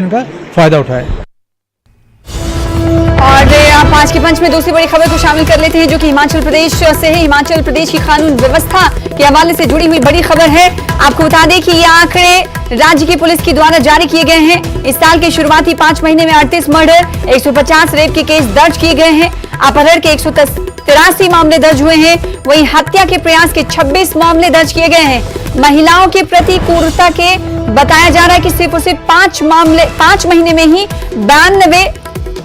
इनका फायदा उठाए। और आप आज के पंच में दूसरी बड़ी खबर को शामिल कर लेते हैं, जो कि हिमाचल प्रदेश से है। हिमाचल प्रदेश की कानून व्यवस्था के हवाले से जुड़ी हुई बड़ी खबर है। आपको बता दें कि ये आंकड़े राज्य की पुलिस के द्वारा जारी किए गए हैं। इस साल के शुरुआती 5 महीने में 38 मर्डर, 150 रेप के केस दर्ज किए गए हैं। अपहरण के 183 मामले दर्ज हुए हैं। वहीं हत्या के प्रयास के 26 मामले दर्ज किए गए हैं। महिलाओं के प्रति क्रूरता के बताया जा रहा है कि सिर्फ और सिर्फ 5 महीने में ही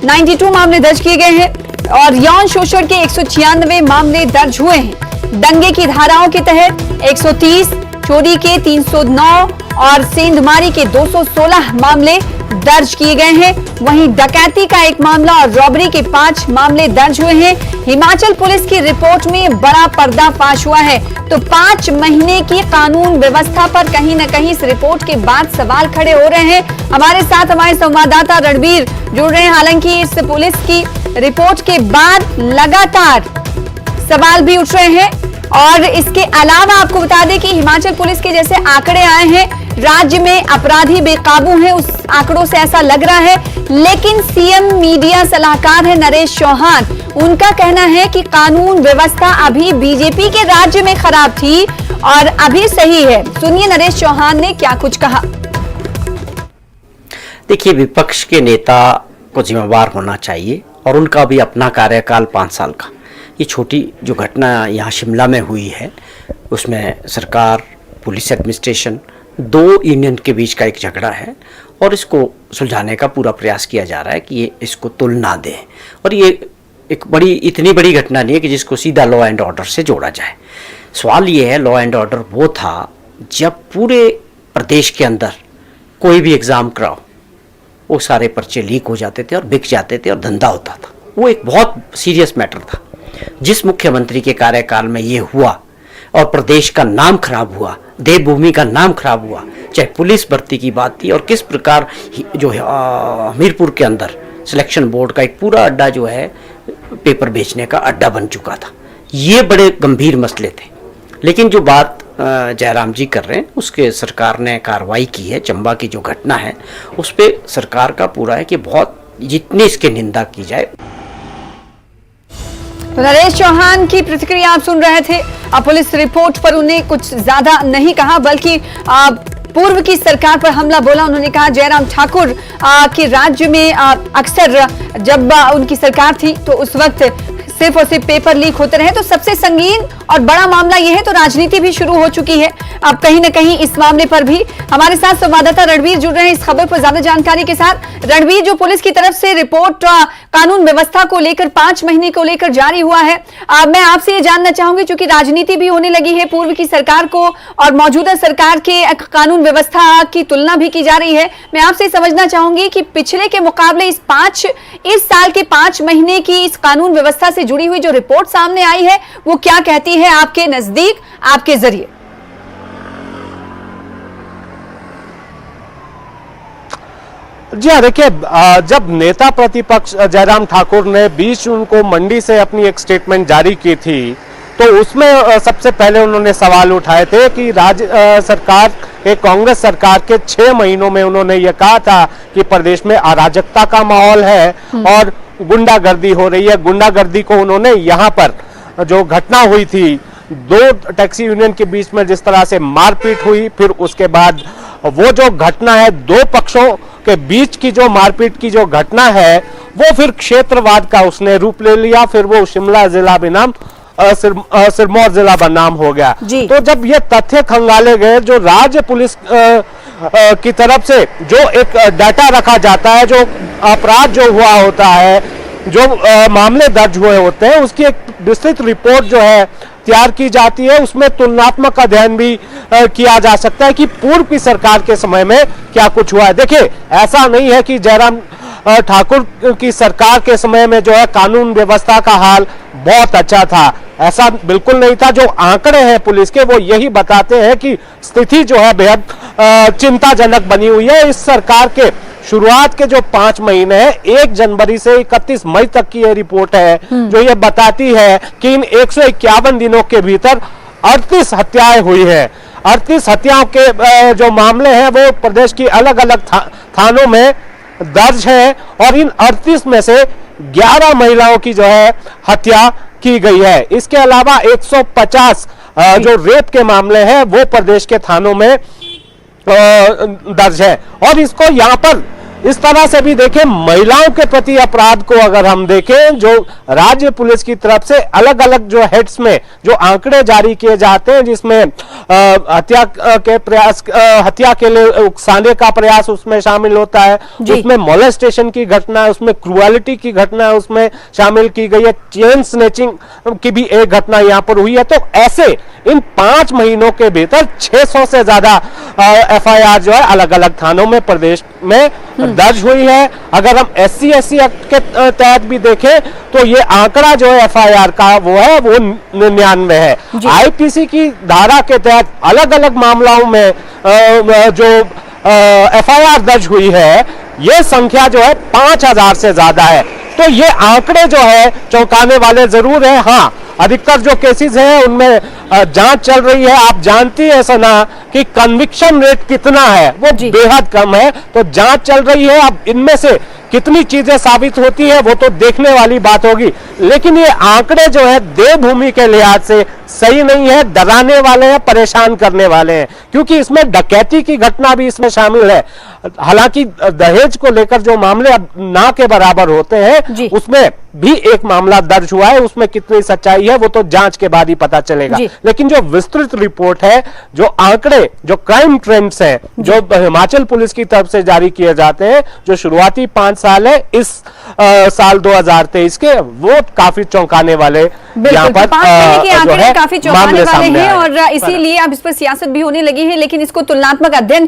92 मामले दर्ज किए गए हैं और यौन शोषण के 196 मामले दर्ज हुए हैं। दंगे की धाराओं के तहत 130, चोरी के 309 और सेंधमारी के 216 मामले दर्ज किए गए हैं। वहीं डकैती का 1 मामला और रॉबरी के 5 मामले दर्ज हुए हैं। हिमाचल पुलिस की रिपोर्ट में बड़ा पर्दाफाश हुआ है। तो 5 महीने की कानून व्यवस्था पर कहीं न कहीं इस रिपोर्ट के बाद सवाल खड़े हो रहे हैं। हमारे साथ हमारे संवाददाता रणबीर जुड़ रहे हैं। हालांकि इस पुलिस की रिपोर्ट के बाद लगातार सवाल भी उठ रहे हैं और इसके अलावा आपको बता दें कि हिमाचल पुलिस के जैसे आंकड़े आए हैं, राज्य में अपराधी बेकाबू हैं, उस आंकड़ों से ऐसा लग रहा है। लेकिन सीएम मीडिया सलाहकार है नरेश चौहान, उनका कहना है कि कानून व्यवस्था अभी बीजेपी के राज्य में खराब थी और अभी सही है। सुनिए नरेश चौहान ने क्या कुछ कहा। देखिए, विपक्ष के नेता को जिम्मेवार होना चाहिए और उनका भी अपना कार्यकाल 5 साल का। ये छोटी जो घटना यहाँ शिमला में हुई है, उसमें सरकार, पुलिस एडमिनिस्ट्रेशन, 2 यूनियन के बीच का एक झगड़ा है और इसको सुलझाने का पूरा प्रयास किया जा रहा है कि ये इसको तुलना दे। और ये एक इतनी बड़ी घटना नहीं है कि जिसको सीधा लॉ एंड ऑर्डर से जोड़ा जाए। सवाल ये है, लॉ एंड ऑर्डर वो था जब पूरे प्रदेश के अंदर कोई भी एग्ज़ाम कराओ, वो सारे पर्चे लीक हो जाते थे और बिक जाते थे और धंधा होता था। वो एक बहुत सीरियस मैटर था। जिस मुख्यमंत्री के कार्यकाल में ये हुआ और प्रदेश का नाम खराब हुआ, देवभूमि का नाम खराब हुआ, चाहे पुलिस भर्ती की बात थी और किस प्रकार जो है हमीरपुर के अंदर सिलेक्शन बोर्ड का एक पूरा अड्डा जो है पेपर बेचने का अड्डा बन चुका था। ये बड़े गंभीर मसले थे। लेकिन जो बात जयराम जी कर रहे हैं, उसके सरकार ने कार्रवाई की है। चंबा की जो घटना है उस पर सरकार का पूरा है कि बहुत जितनी इसकी निंदा की जाए। नरेश चौहान की प्रतिक्रिया आप सुन रहे थे। पुलिस रिपोर्ट पर उन्हें कुछ ज्यादा नहीं कहा, बल्कि पूर्व की सरकार पर हमला बोला। उन्होंने कहा जयराम ठाकुर के राज्य में अक्सर जब उनकी सरकार थी तो उस वक्त सिर्फ और सिर्फ पेपर लीक होते रहे। तो सबसे संगीन और बड़ा मामला यह है, तो राजनीति भी शुरू हो चुकी है अब कहीं ना कहीं इस मामले पर भी। हमारे साथ संवाददाता रणबीर जुड़ रहे हैं इस खबर पर ज्यादा जानकारी के साथ। रणबीर, जो पुलिस की तरफ से रिपोर्ट कानून व्यवस्था को लेकर 5 महीने को लेकर जारी हुआ है, मैं आपसे ये जानना चाहूंगी, चूंकि राजनीति भी होने लगी है, पूर्व की सरकार को और मौजूदा सरकार के कानून व्यवस्था की तुलना भी की जा रही है। मैं आपसे समझना चाहूंगी कि पिछले के मुकाबले इस साल के 5 महीने की इस कानून व्यवस्था से जुड़ी हुई जो रिपोर्ट सामने आई है, वो क्या कहती है आपके नजदीक, आपके जरिए? जी हाँ, देखिए, जब नेता प्रतिपक्ष जयराम ठाकुर ने 20 जून को मंडी से अपनी एक स्टेटमेंट जारी की थी, तो उसमें सबसे पहले उन्होंने सवाल उठाए थे कि राज्य सरकार कांग्रेस सरकार के 6 महीनों में उन्होंने ये कहा था कि प्रदेश में अराजकता का माहौल है और गुंडागर्दी हो रही है। गुंडागर्दी को उन्होंने यहाँ पर जो घटना हुई थी, 2 टैक्सी यूनियन के बीच में जिस तरह से मारपीट हुई, फिर उसके बाद वो जो घटना है 2 पक्षों के बीच की जो मारपीट की जो घटना है, वो फिर क्षेत्रवाद का उसने रूप ले लिया। फिर वो शिमला जिला बनाम सिरमौर जिला बनाम हो गया। तो जब ये तथ्य खंगाले गए, जो राज्य पुलिस की तरफ से जो एक डाटा रखा जाता है, जो अपराध जो हुआ होता है, जो मामले दर्ज हुए होते हैं, उसकी एक विस्तृत रिपोर्ट जो है तैयार की जाती है। उसमें तुलनात्मक अध्ययन भी किया जा सकता है कि पूर्व की सरकार के समय में क्या कुछ हुआ है। देखिए, ऐसा नहीं है कि जयराम ठाकुर की सरकार के समय में जो है कानून व्यवस्था का हाल बहुत अच्छा था, ऐसा बिल्कुल नहीं था। जो आंकड़े हैं पुलिस के, वो यही बताते हैं कि स्थिति जो है बेहद चिंताजनक बनी हुई है। इस सरकार के शुरुआत के जो 5 महीने हैं, 1 जनवरी से 31 मई तक की ये रिपोर्ट है, जो ये बताती है कि इन 151 दिनों के भीतर 38 हत्याएं हुई है। 38 हत्याओं के जो मामले हैं वो प्रदेश की अलग अलग थानों में दर्ज है और इन 38 में से 11 महिलाओं की जो है हत्या की गई है। इसके अलावा 150 जो रेप के मामले हैं वो प्रदेश के थानों में दर्ज है। और इसको यहां पर इस तरह से भी देखें, महिलाओं के प्रति अपराध को अगर हम देखें, जो राज्य पुलिस की तरफ से अलग अलग जो हेड्स में जो आंकड़े जारी किए जाते हैं, जिसमें हत्या के लिए उकसाने का प्रयास उसमें शामिल होता है, उसमें मोलेस्टेशन की घटना, उसमें क्रूएलिटी की घटना उसमें शामिल की गई है, चेन स्नैचिंग की भी एक घटना यहां पर हुई है। तो ऐसे इन 5 महीनों के भीतर 600 से ज्यादा FIR जो है अलग अलग थानों में प्रदेश में दर्ज हुई है। अगर हम SC SC एक्ट के तहत भी देखें तो ये आंकड़ा जो है FIR का वो है वो 99 है। IPC की धारा के तहत अलग अलग मामलों में जो FIR दर्ज हुई है, ये संख्या जो है 5000 से ज्यादा है। तो ये आंकड़े जो है चौंकाने वाले जरूर है। हाँ, अधिकतर जो केसेस हैं उनमें जांच चल रही है। आप जानती है सना कि कन्विक्शन रेट कितना है, वो बेहद कम है। तो जांच चल रही है। अब इनमें से कितनी चीजें साबित होती है वो तो देखने वाली बात होगी, लेकिन ये आंकड़े जो है देवभूमि के लिहाज से सही नहीं है, डराने वाले हैं, परेशान करने वाले हैं, क्योंकि इसमें डकैती की घटना भी इसमें शामिल है। हालांकि दहेज को लेकर जो मामले अब ना के बराबर होते हैं, उसमें भी एक मामला दर्ज हुआ है। उसमें कितनी सच्चाई है वो तो जांच के बाद ही पता चलेगा। लेकिन जो विस्तृत रिपोर्ट है, जो आंकड़े, जो क्राइम ट्रेंड्स हैं, जो हिमाचल पुलिस की तरफ से जारी किए जाते हैं, जो शुरुआती 5 साल है इस साल 2023 के, वो काफी चौंकाने वाले यहाँ पर आंकड़े काफी चौंकाने वाले हैं। और इसीलिए अब इस पर सियासत भी होने लगी है, लेकिन इसको तुलनात्मक अध्ययन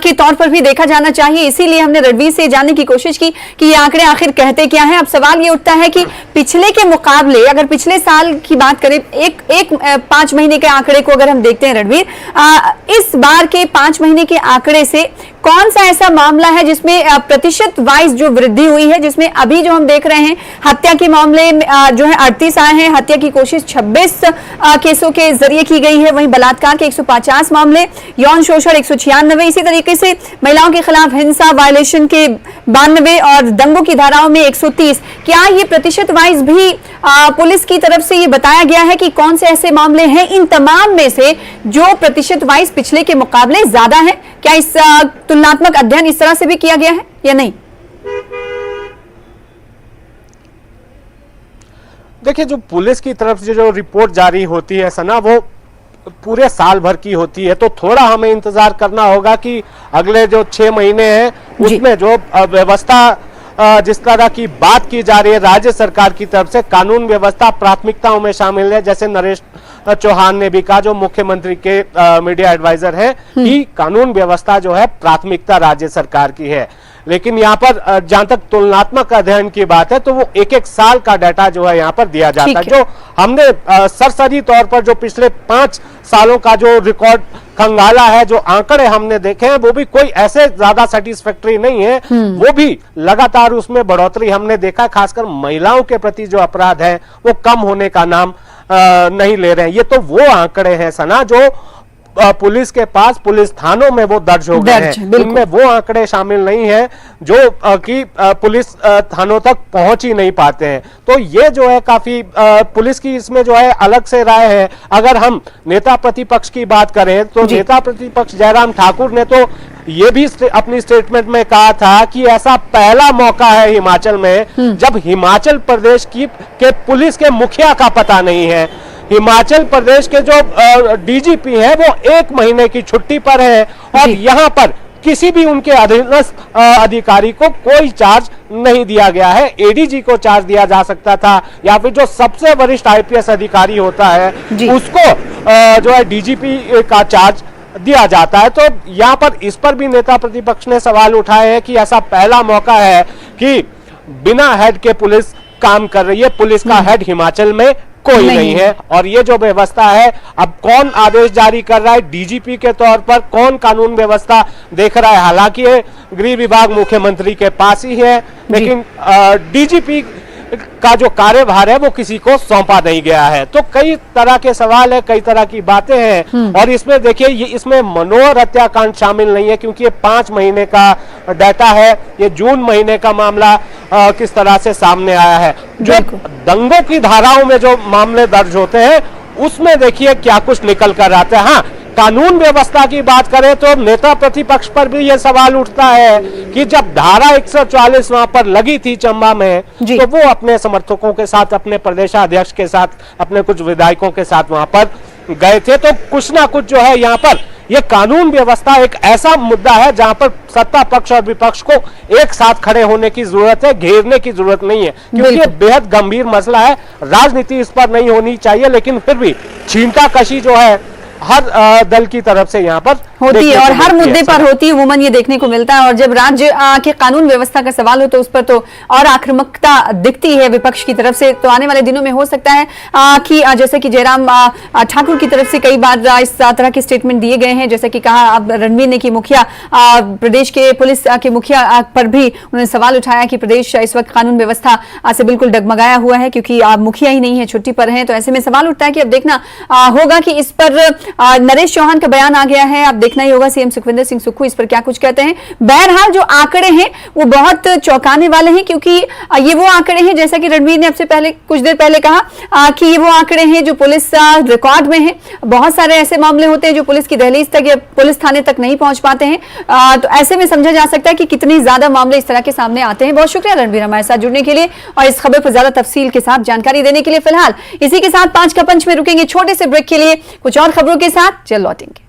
के तौर पर भी देखा जाना चाहिए। इसीलिए हमने रणवीर से जानने की कोशिश की कि ये आंकड़े आखिर कहते क्या हैं। अब सवाल ये उठता है कि पिछले के मुकाबले, अगर पिछले साल की बात करें, एक 5 महीने के आंकड़े को अगर हम देखते हैं रणवीर, इस बार के 5 महीने के आंकड़े से कौन सा ऐसा मामला है जिसमें प्रतिशत वाइज जो वृद्धि हुई है, जिसमें अभी जो हम देख रहे हैं हत्या के मामले जो है 38 आए हैं, हत्या की कोशिश 26 केसों के जरिए की गई है, वहीं बलात्कार के 150 मामले, यौन शोषण 196, इसी तरीके से महिलाओं के खिलाफ हिंसा वायलेशन के 92 और दंगों की धाराओं में 130। क्या ये प्रतिशत वाइज भी पुलिस की तरफ से ये बताया गया है कि कौन से ऐसे मामले हैं इन तमाम में से जो प्रतिशत वाइज पिछले के मुकाबले ज्यादा है? क्या इस तुलनात्मक अध्ययन इस तरह से भी किया गया है या नहीं? देखिए, जो पुलिस की तरफ से जो रिपोर्ट जारी होती है सना, वो पूरे साल भर की होती है। तो थोड़ा हमें इंतजार करना होगा कि अगले जो 6 महीने हैं उसमें जो व्यवस्था जिस तरह की बात की जा रही है राज्य सरकार की तरफ से, कानून व्यवस्था प्राथमिकताओं में शामिल है। जैसे नरेश चौहान ने भी कहा, जो मुख्यमंत्री के मीडिया एडवाइजर हैं, कि कानून व्यवस्था जो है प्राथमिकता राज्य सरकार की है। लेकिन यहाँ पर जहां तक तुलनात्मक अध्ययन की बात है, तो वो एक साल का डाटा जो है यहाँ पर दिया जाता है। जो हमने सरसरी तौर पर जो पिछले 5 सालों का जो रिकॉर्ड खंगाला है, जो आंकड़े हमने देखे हैं, वो भी कोई ऐसे ज्यादा सेटिस्फैक्टरी नहीं है। वो भी लगातार उसमें बढ़ोतरी हमने देखा, खासकर महिलाओं के प्रति जो अपराध है वो कम होने का नाम नहीं ले रहे हैं। ये तो वो आंकड़े हैं सना जो पुलिस के पास, पुलिस थानों में वो दर्ज हो गए हैं। इनमें वो आंकड़े शामिल नहीं है जो कि पुलिस थानों तक पहुंच ही नहीं पाते हैं। तो ये जो है काफी पुलिस की इसमें जो है अलग से राय है। अगर हम नेता प्रतिपक्ष की बात करें तो नेता प्रतिपक्ष जयराम ठाकुर ने तो ये भी अपनी स्टेटमेंट में कहा था कि ऐसा पहला मौका है हिमाचल में जब हिमाचल प्रदेश के पुलिस के मुखिया का पता नहीं है। हिमाचल प्रदेश के जो DGP है वो 1 महीने की छुट्टी पर है और यहाँ पर किसी भी उनके अधीनस्थ अधिकारी को कोई चार्ज नहीं दिया गया है। ADG को चार्ज दिया जा सकता था, या फिर जो सबसे वरिष्ठ IPS अधिकारी होता है उसको जो है DGP का चार्ज दिया जाता है। तो यहाँ पर इस पर भी नेता प्रतिपक्ष ने सवाल उठाए हैं कि ऐसा पहला मौका है कि बिना हेड के पुलिस काम कर रही है। पुलिस का हेड हिमाचल में कोई नहीं है। और ये जो व्यवस्था है, अब कौन आदेश जारी कर रहा है DGP के तौर पर, कौन कानून व्यवस्था देख रहा है? हालांकि गृह विभाग मुख्यमंत्री के पास ही है, लेकिन DGP का जो कार्यभार है वो किसी को सौंपा नहीं गया है। तो कई तरह के सवाल है, कई तरह की बातें हैं और इसमें देखिए ये इसमें मनोहर हत्याकांड शामिल नहीं है क्योंकि ये 5 महीने का डाटा है। ये जून महीने का मामला किस तरह से सामने आया है। जो दंगों की धाराओं में जो मामले दर्ज होते हैं उसमें देखिए क्या कुछ निकल कर आता है। हाँ, कानून व्यवस्था की बात करें तो नेता प्रतिपक्ष पर भी यह सवाल उठता है कि जब धारा 144 वहां पर लगी थी चंबा में तो वो अपने समर्थकों के साथ, अपने प्रदेशाध्यक्ष के साथ, अपने कुछ विधायकों के साथ वहां पर गए थे। तो कुछ ना कुछ जो है यहाँ पर यह कानून व्यवस्था एक ऐसा मुद्दा है जहां पर सत्ता पक्ष और विपक्ष को एक साथ खड़े होने की जरूरत है, घेरने की जरूरत नहीं है क्योंकि ये बेहद गंभीर मसला है। राजनीति इस पर नहीं होनी चाहिए, लेकिन फिर भी छींटाकशी जो है हर दल की तरफ से यहाँ पर होती है और हर मुद्दे पर होती है, उमूमन ये देखने को मिलता है। और जब राज्य के कानून व्यवस्था का सवाल हो तो उस पर तो और आक्रामकता दिखती है विपक्ष की तरफ से। तो आने वाले दिनों में हो सकता है कि जैसे कि जयराम ठाकुर की तरफ से कई बार इस तरह के स्टेटमेंट दिए गए हैं, जैसे कि कहा अब रणवीर ने कि मुखिया प्रदेश के पुलिस के मुखिया पर भी उन्होंने सवाल उठाया कि प्रदेश इस वक्त कानून व्यवस्था से बिल्कुल डगमगाया हुआ है क्योंकि मुखिया ही नहीं है, छुट्टी पर है। तो ऐसे में सवाल उठता है कि अब देखना होगा कि इस पर नरेश चौहान का बयान आ गया है, अब देखना ही होगा सीएम सुखविंदर सिंह सुक्खू इस पर क्या कुछ कहते हैं। बहरहाल जो आंकड़े हैं वो बहुत चौंकाने वाले हैं क्योंकि ये वो आंकड़े हैं, जैसा कि रणवीर ने आपसे पहले कुछ देर पहले कहा कि ये वो आंकड़े हैं जो पुलिस रिकॉर्ड में हैं। बहुत सारे ऐसे मामले होते हैं जो पुलिस की दहलीज तक या पुलिस थाने तक नहीं पहुंच पाते हैं। तो ऐसे में समझा जा सकता है कि कितनी ज्यादा मामले इस तरह के सामने आते हैं। बहुत शुक्रिया रणवीर हमारे साथ जुड़ने के लिए और इस खबर पर ज्यादा तफसील के साथ जानकारी देने के लिए। फिलहाल इसी के साथ 5 का पंच में रुकेंगे छोटे से ब्रेक के लिए, कुछ और खबरों के साथ जल्द लौटेंगे।